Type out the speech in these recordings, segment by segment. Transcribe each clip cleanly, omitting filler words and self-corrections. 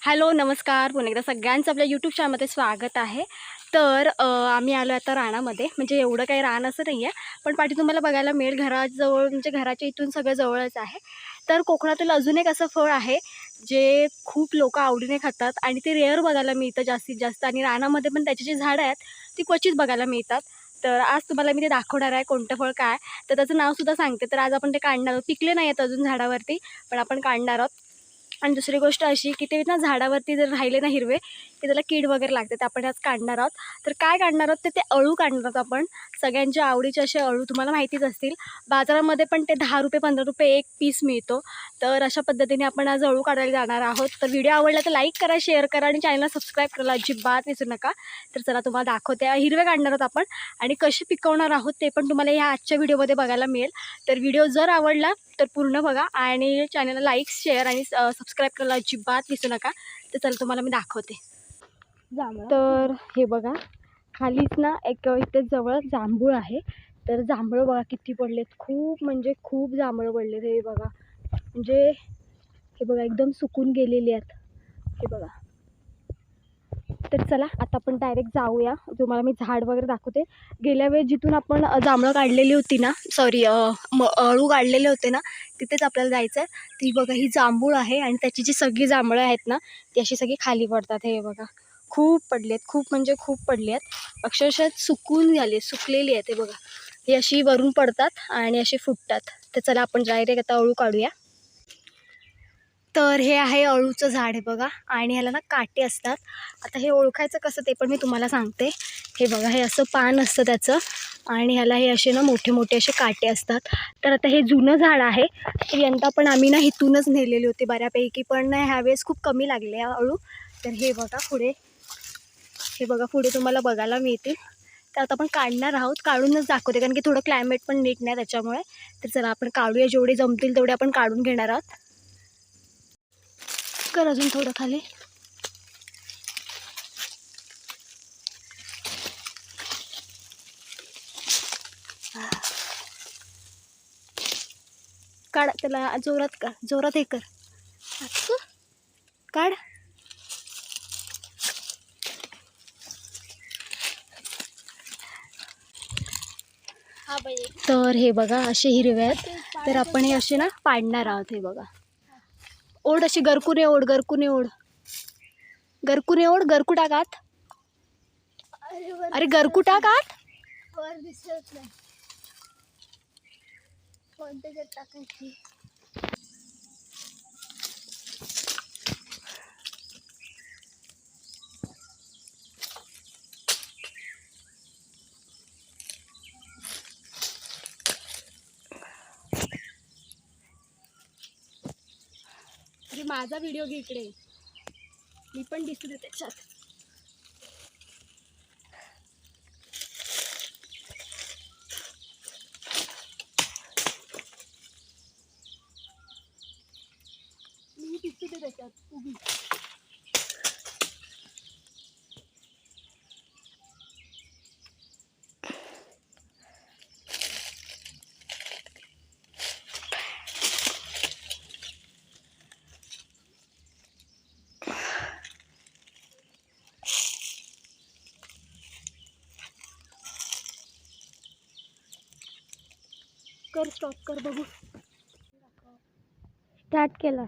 Hello नमस्कार, पुन्हा एकदा सगळ्यांचं आपल्या यूट्यूब चॅनलमध्ये स्वागत आहे. तर आम्ही आलो आता रानामध्ये. म्हणजे एवढं काही रान असं नाही आहे, पण पाठी तुम्हाला बघायला मिळेल घराजवळ, म्हणजे घराच्या इथून सगळं जवळच आहे. तर कोकणातील अजून एक असं फळ आहे जे खूप लोक आवडीने खातात आणि ते रेअर बघायला मिळतं जास्तीत जास्त. आणि रानामध्ये पण त्याची जी झाडं आहेत ती क्वचित बघायला मिळतात. तर आज तुम्हाला मी ते दाखवणार आहे कोणतं फळ काय, तर त्याचं नावसुद्धा सांगते. तर आज आपण ते काढणार आहोत. पिकले नाही आहेत अजून झाडावरती, पण आपण काढणार आहोत. आणि दुसरी गोष्ट अशी की ते ना झाडावरती जर राहिले ना हिरवे, की त्याला कीड वगैरे लागते. तर आपण आज काढणार आहोत. तर काय काढणार आहोत, तर ते अळू काढणार आहोत आपण. सगळ्यांच्या आवडीचे असे अळू तुम्हाला माहितीच असतील. बाजारामध्ये पण ते ₹10 ₹15 एक पीस मिळतो. तर अशा पद्धतीने आपण आज अळू काढायला जाणार आहोत. तर व्हिडिओ आवडला तर लाईक करा, शेअर करा आणि चॅनलला सबस्क्राईब करायला अजिबात विसरू नका. तर चला तुम्हाला दाखवते. हिरवे काढणार आहोत आपण आणि कसे पिकवणार आहोत ते पण तुम्हाला ह्या आजच्या व्हिडिओमध्ये बघायला मिळेल. तर व्हिडिओ जर आवडला तर पूर्ण बघा आणि चॅनलला लाईक, शेअर आणि सबस्क्राईब करायला अजिबात विसरू नका. तर चला तुम्हाला मी दाखवते. तर हे बघा, खालीच ना एक इथे जवळ जांभूळ आहे. तर जांभळं बघा किती पडलेत, खूप म्हणजे खूप जांभळं पडलेत. हे बघा, म्हणजे हे बघा एकदम सुकून गेलेली आहेत. हे बघा. तर चला आता आपण डायरेक्ट जाऊया. तुम्हाला मी झाड वगैरे दाखवते. गेल्या वेळेस जिथून आपण जांभळं काढलेली होती ना, सॉरी अळू काढलेले होते ना, तिथेच आपल्याला जायचं आहे. ती बघा ही जांभूळ आहे आणि त्याची जी सगळी जांभळं आहेत ना, ती अशी सगळी खाली पडतात. हे बघा खूप पडलेत, खूप म्हणजे खूप पडली आहेत. अक्षरशः सुकून झाली, सुकलेली आहेत. हे बघा, ही अशी वरून पडतात आणि अशी फुटतात. तर चला आपण डायरेक्ट आता अळू काढूया. तर हे आहे अळूचं झाड. हे बघा, आणि ह्याला ना काटे असतात. आता हे ओळखायचं कसं ते पण मी तुम्हाला सांगते. हे बघा, हे असं पान असतं त्याचं आणि ह्याला हे असे ना मोठे मोठे असे काटे असतात. तर आता हे जुनं झाड आहे. तर यंदा पण आम्ही ना इथूनच नेलेली होती बऱ्यापैकी, पण ह्यावेळेस खूप कमी लागले अळू. तर हे बघा पुढे, हे बघा पुढे तुम्हाला बघायला मिळतील. तर आता आपण काढणार आहोत, काढूनच दाखवते कारण की थोडं क्लायमेट पण नीट नाही त्याच्यामुळे. तर चला आपण काढूया, जेवढे जमतील तेवढे आपण काढून घेणार आहोत. कर अजून थोडं खाली. काढ त्याला, जोरात का, जोरात हे कर, काढ. तर हे बघा असे हिरवे आहेत. तर आपण हे असे ना पाडणार आहोत. हे बघा, ओढ अशी गरकुने ओढ, गरकुने ओढ, गरकुने ओढ, गरकू टाकात. अरे गरकू टाकात. टाकायची. अरे माझा व्हिडिओ घे इकडे, मी पण दिसते त्याच्यात. मी दिसते त्याच्यात उभी. कर, स्टॉप कर, बघू. स्टार्ट केला.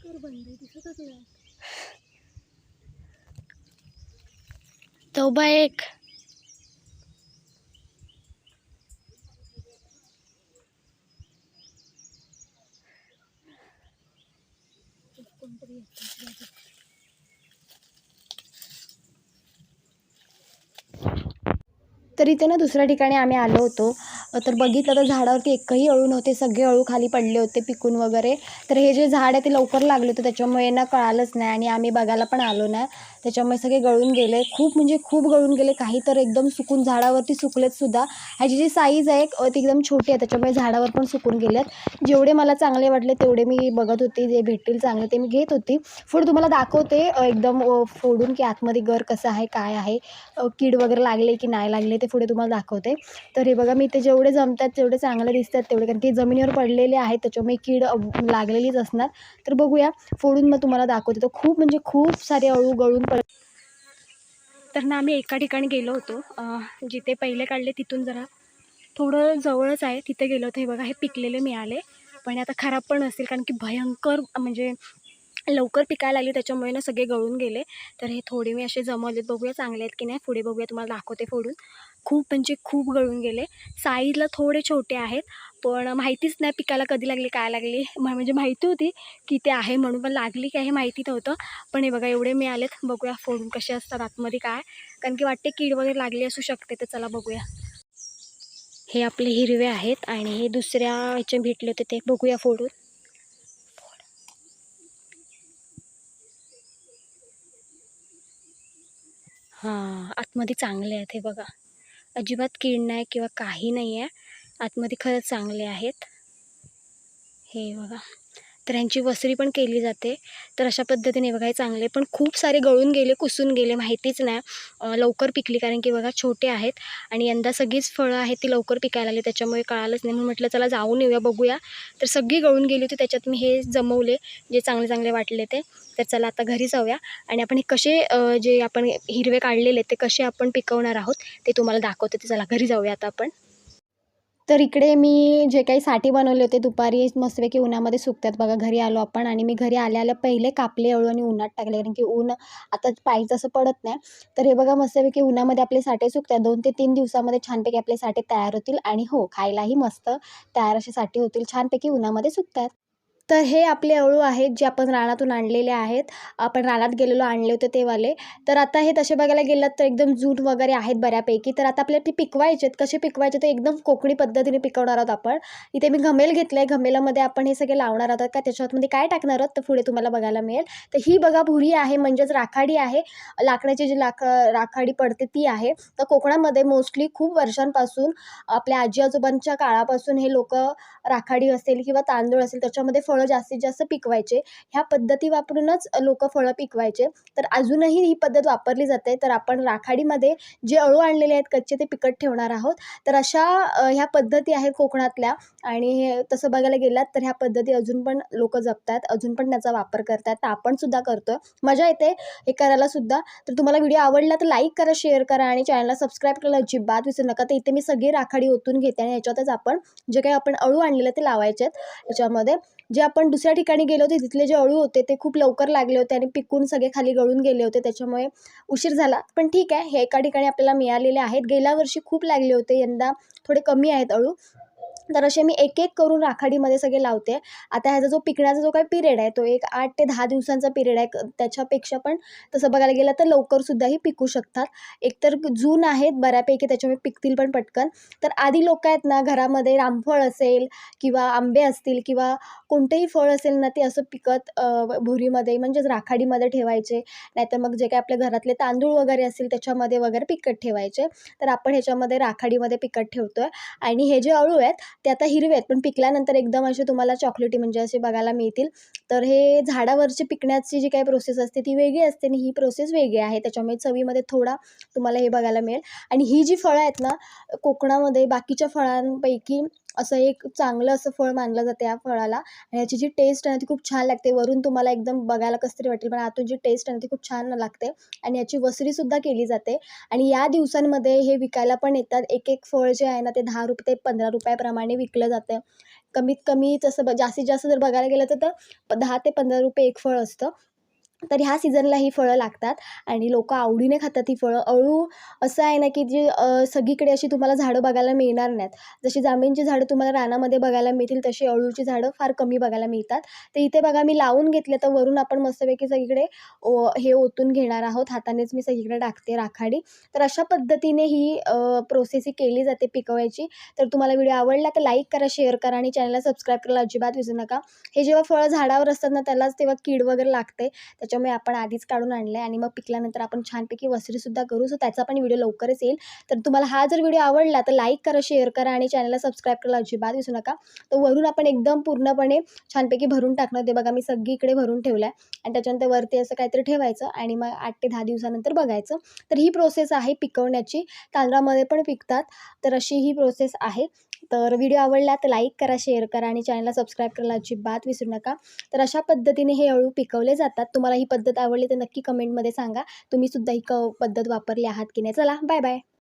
कर बंद, दिसतच नाही. तोबा एक. तर इथे ना दुसऱ्या ठिकाणी आम्ही आलो होतो. तर बघितलं तर झाडावरती एकही अळू नव्हते, सगळे अळू खाली पडले होते पिकून वगैरे. तर हे जे झाड आहे ते लवकर लागले होते, त्याच्यामुळे ना कळालंच नाही आणि आम्ही बघायला पण आलो नाही. त्याच्यामुळे सगळे गळून गेले, खूप म्हणजे खूप गळून गेले. काही तर एकदम सुकून झाडावरती सुकलेत सुद्धा. ह्याची जी साईज आहे ती एकदम छोटी आहे, त्याच्यामुळे झाडावर पण सुकून गेलेत. जेवढे मला चांगले वाटले तेवढे मी बघत होते, जे भेटतील चांगले ते मी घेत होती. पुढे तुम्हाला दाखवते एकदम फोडून की आतमध्ये गर कसं आहे, काय आहे, कीड वगैरे लागले की नाही लागले ते पुढे तुम्हाला दाखवते. तर हे बघा, मी ते जेवढे जमतात तेवढे चांगले दिसतात तेवढे, कारण की जमिनीवर पडलेले आहेत त्याच्यामुळे कीड लागलेलीच असणार. तर बघूया, फोडून मग तुम्हाला दाखवते. तर खूप म्हणजे खूप सारे अळू गळून पड. तर ना आम्ही एका ठिकाणी गेलो होतो, जिथे पहिले काढले तिथून जरा थोडं जवळच आहे, तिथे गेलो होतो. हे बघा, हे पिकलेले मिळाले, पण आता खराब पण असतील कारण की भयंकर म्हणजे लवकर पिकायला लागली, त्याच्यामुळे ना सगळे गळून गेले. तर हे थोडे मी असे जमवलेत, बघूया चांगले आहेत की नाही. पुढे बघूया, तुम्हाला दाखवते फोडून. खूप म्हणजे खूप गळून गेले. साईजला थोडे छोटे आहेत, पण माहितीच नाही पिकायला कधी लागली, काय लागली. म्हणजे माहिती होती की ते आहे म्हणून, पण लागली काय हे माहिती नव्हतं. पण हे बघा, एवढे मिळालेत. बघूया फोडून कसे असतात आतमध्ये काय, कारण की वाटते कीड वगैरे लागली असू शकते. तर चला बघूया. हे आपले हिरवे आहेत आणि हे दुसऱ्या ह्याचे भेटले होते, ते बघूया फोडून. हां, आतमध्ये चांगले आहेत हे बघा. अजिबात कीड नाही किंवा काही नाही आहे. आतमध्ये खरंच चांगले आहेत. हे बघा. तर ह्यांची वसरी पण केली जाते. तर अशा पद्धतीने बघा, हे चांगले पण खूप सारे गळून गेले, कुसून गेले, माहितीच नाही. लवकर पिकली कारण की बघा छोटे आहेत आणि यंदा सगळीच फळं आहेत ती लवकर पिकायला आली, त्याच्यामुळे कळालंच नाही. म्हणून म्हटलं चला जाऊन येऊया, बघूया. तर सगळी गळून गेली होती, त्याच्यात मी हे जमवले जे चांगले चांगले वाटले ते. तर चला आता घरी जाऊया आणि आपण हे कसे जे आपण हिरवे काढलेले ते कसे आपण पिकवणार आहोत ते तुम्हाला दाखवते. तर चला घरी जाऊया आता आपण. तर इकडे मी जे काही साठी बनवले होते दुपारी मस्तपैकी उन्हामध्ये सुकतात बघा. घरी आलो आपण आणि मी घरी आल्या पहिले कापले अळू आणि उन्हात टाकले, कारण की ऊन आता पाहिजे तसं पडत नाही. तर हे बघा, मस्तपैकी उन्हामध्ये आपले साठे सुकतात. 2 ते 3 दिवसामध्ये छानपैकी आपले साठे तयार होतील आणि हो, खायलाही मस्त तयार असे साठे होतील, छानपैकी उन्हामध्ये सुकतात. तर हे आपले अळू आहेत जे आपण रानातून आणलेले आहेत. आपण रानात गेलेलो आणले होते ते वाले. तर आता हे तसे बघायला गेलात तर एकदम जून वगैरे आहेत बऱ्यापैकी. तर आता आपल्याला ते पिकवायचे आहेत. कसे पिकवायचे ते एकदम कोकणी पद्धतीने पिकवणार आहोत आपण. इथे मी घमेल घेतलंय. घमेलामध्ये आपण हे सगळे लावणार आहोत. का त्याच्यामध्ये काय टाकणार आहोत तर पुढे तुम्हाला बघायला मिळेल. तर ही बघा भुरी आहे, म्हणजेच राखाडी आहे. लाकडाची जी राखाडी पडते ती आहे. तर कोकणामध्ये मोस्टली खूप वर्षांपासून आपल्या आजी-आजोबांच्या काळापासून हे लोकं राखाडी असेल किंवा तांदूळ असेल त्याच्यामध्ये फळं जास्तीत जास्त पिकवायचे. ह्या पद्धती वापरूनच लोकं फळं पिकवायचे. तर अजूनही ही पद्धत वापरली जाते. तर आपण राखाडीमध्ये जे अळू आणलेले आहेत कच्चे ते पिकत ठेवणार आहोत. तर अशा ह्या पद्धती आहेत कोकणातल्या आणि तसं बघायला गेलात तर ह्या पद्धती अजून पण लोकं जपतात. अजून पण त्याचा वापर करतात. तर आपण सुद्धा करतोय. मजा येते हे करायला सुद्धा. तर तुम्हाला व्हिडिओ आवडला तर लाईक करा, शेअर करा आणि चॅनलला सबस्क्राईब करायला अजिबात विसरू नका. तर इथे मी सगळी राखाडी ओतून घेते आणि ह्याच्यातच आपण जे काही आपण अळू आणलेले ते लावायचे आहेत याच्यामध्ये. जे आपण दुसऱ्या ठिकाणी गेलो होते तिथले जे अळू होते ते खूप लवकर लागले होते आणि पिकून सगळे खाली गळून गेले होते, त्याच्यामुळे उशीर झाला. पण ठीक आहे, हे एका ठिकाणी आपल्याला मिळालेले आहेत. गेल्या वर्षी खूप लागले होते, यंदा थोडे कमी आहेत अळू. तर असे मी एक एक करून राखाडीमध्ये सगळे लावते. आता ह्याचा जो पिकण्याचा जो काही पिरियड आहे तो एक 8 ते 10 दिवसांचा पिरियड आहे. त्याच्यापेक्षा पण तसं बघायला गेलं तर लवकरसुद्धाही पिकू शकतात. एकतर जून आहेत बऱ्यापैकी, त्याच्यामुळे पिकतील पण पटकन. तर आधी लोकं आहेत ना घरामध्ये रामफळ असेल किंवा आंबे असतील किंवा कोणतेही फळ असेल ना ते असं पिकत भुरीमध्ये म्हणजेच राखाडीमध्ये ठेवायचे. नाहीतर मग जे काही आपल्या घरातले तांदूळ वगैरे असतील त्याच्यामध्ये वगैरे पिकत ठेवायचे. तर आपण ह्याच्यामध्ये राखाडीमध्ये पिकत ठेवतोय आणि हे जे अळू आहेत ते आता हिरवे आहेत, पण पिकल्यानंतर एकदम असे तुम्हाला चॉकलेटी म्हणजे असे बघायला मिळतील. तर हे झाडावरची पिकण्याची जी काही प्रोसेस असते ती वेगळी असते आणि ही प्रोसेस वेगळी आहे. त्याच्यामुळे चवीमध्ये थोडा तुम्हाला हे बघायला मिळेल. आणि ही जी फळं आहेत ना कोकणामध्ये बाकीच्या फळांपैकी असं एक चांगलं असं फळ मानलं जातं या फळाला. आणि याची जी टेस्ट आहे ती खूप छान लागते. वरून तुम्हाला एकदम बघायला कसं तरी वाटेल, पण आतून जी टेस्ट आहे ती खूप छान लागते आणि याची वसरीसुद्धा केली जाते. आणि या दिवसांमध्ये हे विकायला पण येतात. एक एक फळ जे आहे ना ते ₹10 ते ₹15 विकलं जातं. कमीत कमी तसं जास्तीत जास्त जर बघायला गेलं तर ₹10 ते ₹15 एक फळ असतं. तर ह्या सीझनला ही फळं लागतात आणि लोकं आवडीने खातात ही फळं. अळू असं आहे ना, की जी सगळीकडे अशी तुम्हाला झाडं बघायला मिळणार नाहीत. जशी जांभळीची झाडं तुम्हाला रानामध्ये बघायला मिळतील, तशी अळूची झाडं फार कमी बघायला मिळतात. तर इथे बघा मी लावून घेतले, तर वरून आपण मस्तपैकी सगळीकडे हे ओतून घेणार आहोत. हातानेच मी सगळीकडे टाकते राखाडी. तर अशा पद्धतीने ही प्रोसेस ही केली जाते पिकवायची. तर तुम्हाला व्हिडिओ आवडला तर लाईक करा, शेअर करा आणि चॅनलला सबस्क्राईब करायला अजिबात विसरू नका. हे जेव्हा फळं झाडावर असतात ना, त्यालाच तेव्हा कीड वगैरे लागते. त्याच्यामुळे आपण आधीच काढून आणलं आहे आणि मग पिकल्यानंतर आपण छानपैकी वसरीसुद्धा करू. सो त्याचा पण व्हिडिओ लवकरच येईल. तर तुम्हाला हा जर व्हिडिओ आवडला तर लाईक करा, शेअर करा आणि चॅनलला सबस्क्राईब करायला अजिबात विसरू नका. तर वरून आपण एकदम पूर्णपणे छानपैकी भरून टाकणार. ते बघा मी सगळीकडे भरून ठेवलं आहे आणि त्याच्यानंतर वरती असं काहीतरी ठेवायचं आणि मग 8 ते 10 दिवसानंतर बघायचं. तर ही प्रोसेस आहे पिकवण्याची. तांदळामध्ये पण पिकतात. तर अशी ही प्रोसेस आहे. तर व्हिडिओ आवडला तर लाईक करा, शेअर करा आणि चॅनलला सबस्क्राईब करायला अजिबात विसरू नका. तर अशा पद्धतीने हे अळू पिकवले जातात. तुम्हाला ही पद्धत आवडली तर नक्की कमेंटमध्ये सांगा. तुम्ही सुद्धा ही पद्धत वापरली आहात की नाही. चला बाय बाय.